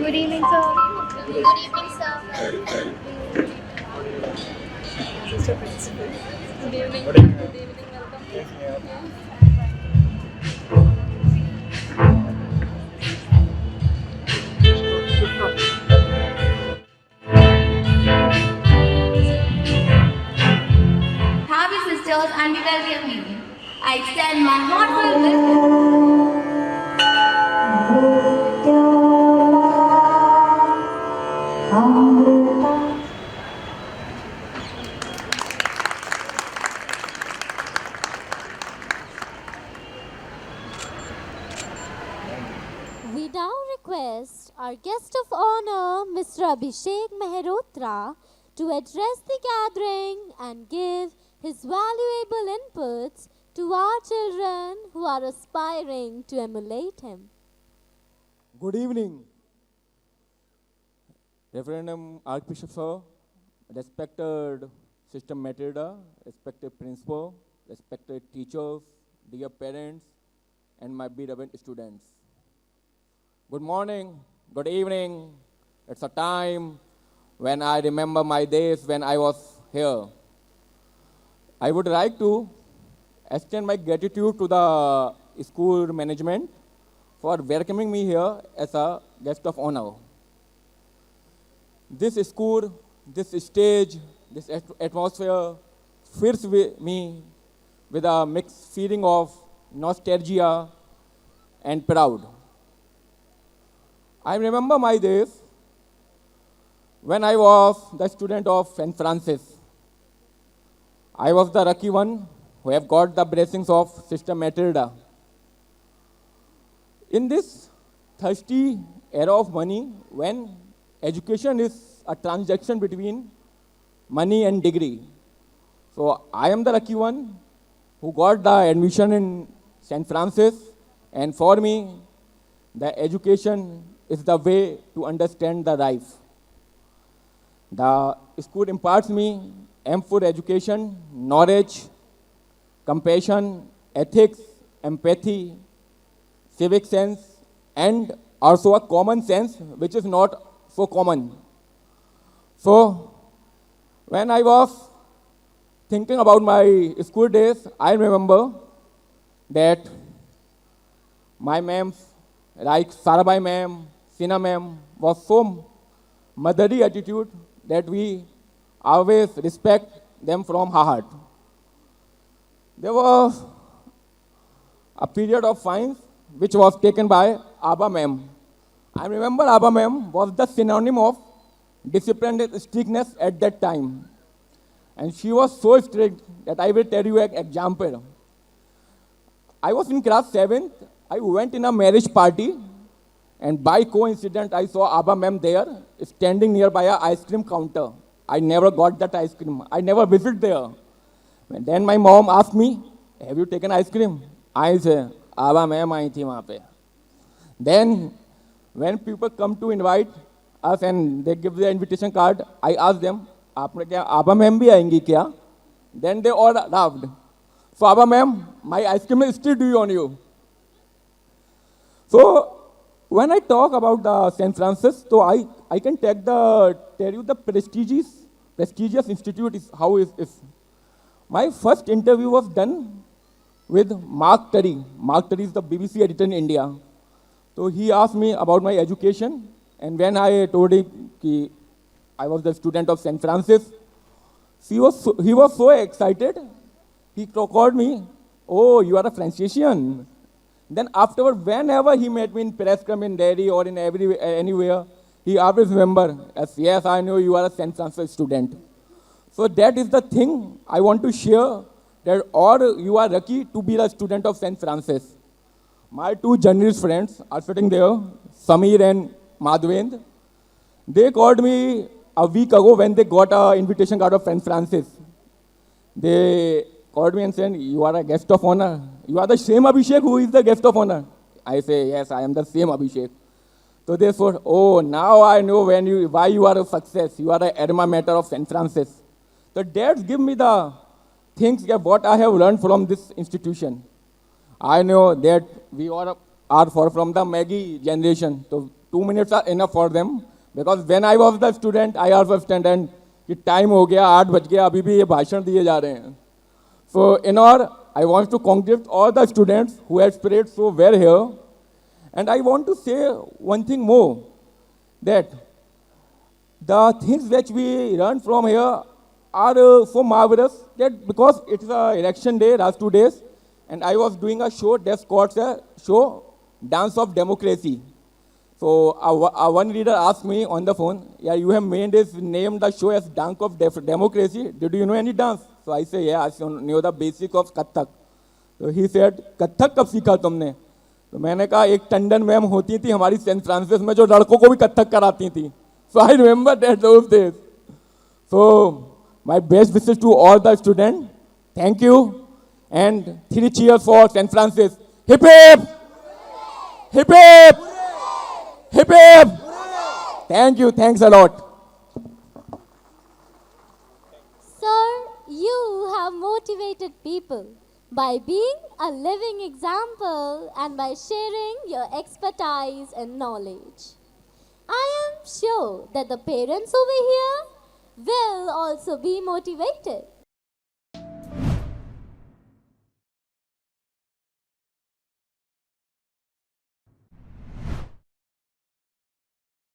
Good evening, sir. Good evening, sir. Mr. Principal. Good evening. Good evening. Good evening. Welcome. Yes, ma'am. Happy sisters and we welcome you. I extend my heartfelt welcome. We now request our guest of honor, Mr. Abhishek Mehrotra, to address the gathering and give his valuable inputs to our children who are aspiring to emulate him. Good evening, Reverend Archbishop Sir, respected Sister Matilda, respected principal, respected teachers, dear parents, and my beloved students. Good morning, good evening. It's a time when I remember my days when I was here. I would like to extend my gratitude to the school management for welcoming me here as a guest of honor. This school, this stage, this atmosphere fills me with a mixed feeling of nostalgia and proud. I remember my days when I was the student of St. Francis. I was the lucky one who have got the blessings of Sister Matilda. In this thirsty era of money, when education is a transaction between money and degree, so I am the lucky one who got the admission in St. Francis, and for me, the education is the way to understand the life. The school imparts me ample education, knowledge, compassion, ethics, empathy, civic sense, and also a common sense, which is not so common. So, when I was thinking about my school days, I remember that my ma'ams, like Sarabai ma'am, Sina ma'am, was so motherly attitude that we always respect them from our heart. There was a period of science which was taken by Abba ma'am. I remember Abba ma'am was the synonym of discipline and strictness at that time. And she was so strict that I will tell you an example. I was in class 7th. I went in a marriage party, and by coincidence, I saw Abba ma'am there, standing nearby a ice cream counter. I never got that ice cream. I never visited there. And then my mom asked me, "Have you taken ice cream?" I said, "Abba ma'am आई थी वहाँ पे." Then, when people come to invite us and they give the invitation card, I ask them, "आपने क्या Abba ma'am भी आएंगी क्या?" Then they all laughed. So Abba ma'am, my ice cream is still due on you. So when I talk about the St. Francis, so I can tell you the prestigious institute is how is. My first interview was done with Mark Terry. Mark Terry is the BBC editor in India. So he asked me about my education, and when I told him that I was the student of St. Francis, he was so excited. He called me, "Oh, you are a Franciscan." Then afterward, whenever he met me in press club in Delhi or in anywhere, he always remember as, "Yes, I know you are a St. Francis student." So that is the thing I want to share, that or you are lucky to be a student of St. Francis. My two journalist friends are sitting there, Samir and Madhvendra. They called me a week ago when they got an invitation card of St. Francis. They called me and said, "You are a guest of honor. You are the same Abhishek who is the guest of honor." I say, "Yes, I am the same Abhishek." So they thought, "Oh, now I know why you are a success. You are an alma mater of St. Francis." So that give me the things what I have learned from this institution. I know that we all are far from the Maggie generation. So 2 minutes are enough for them. Because when I was the student, I also understand कि time हो गया, 8 बज गया, अभी भी ये भाषण दिए जा रहे हैं. So in all, I want to congratulate all the students who have spread so well here. And I want to say one thing more, that the things which we learn from here are so marvelous that because it's a election day, last 2 days, and I was doing a show that's called a show, Dance of Democracy. So one reader asked me on the phone, yeah, you have named the show as Dance of Democracy. Did you know any dance? So I say, yeah, I know the basic of Kathak. So he said, Kathak कब सीखा तुमने? तो मैंने कहा एक Tandon ma'am होती थी हमारी सेंट फ्रांसिस में जो लड़कों को भी कथक कराती थी. So I remember that those days. So my best wishes to all the students. Thank you. And 3 cheers for St. Francis. Hip hip! Hip hip! Hip hip! Thank you. Thanks a lot. Sir, you have motivated people by being a living example and by sharing your expertise and knowledge. I am sure that the parents over here will also be motivated.